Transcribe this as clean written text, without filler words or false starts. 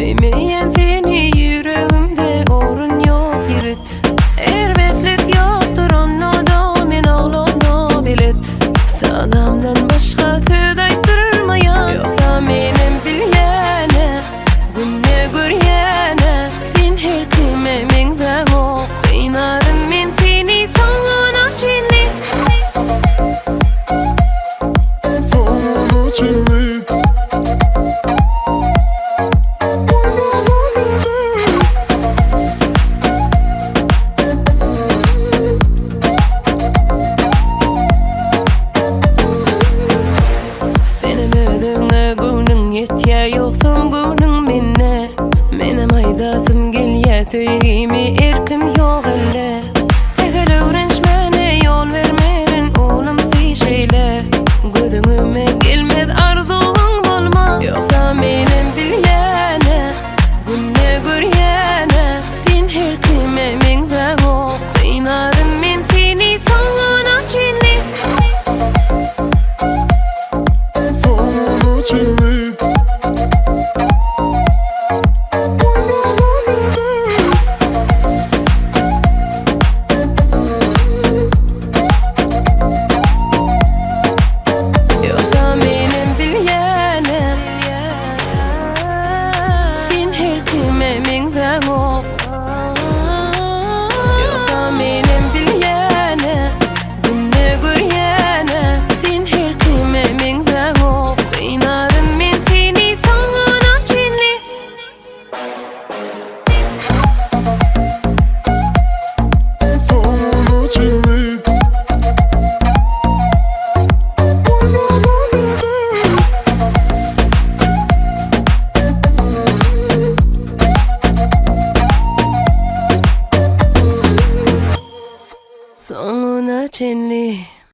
Sevmeyen seni yüreğimde orun yok yiğit. Elbetlik yoktur onu da men ağlana bilet. Salamdan başka söz aytırmayan yoksa menem bilyene. Günne görýäne sen her kime mengde ok. Kıynarım men seni soňuna çenli. Soňuna çenli. Yetýär ýoksun gönüň menne. Menem aýdasym gelýär söýgimi erkim ýok elle. Eger öwrenşmäne ýol bermeden oğlum şeýle. Gözüňüme gelmez arzuň bolma. Ýoksa menem bilýäne, günne görýäne sen her kime mengde ok. Kıynarım men seni soňuna çenli. Soňuna çenli. Soňuna çenli.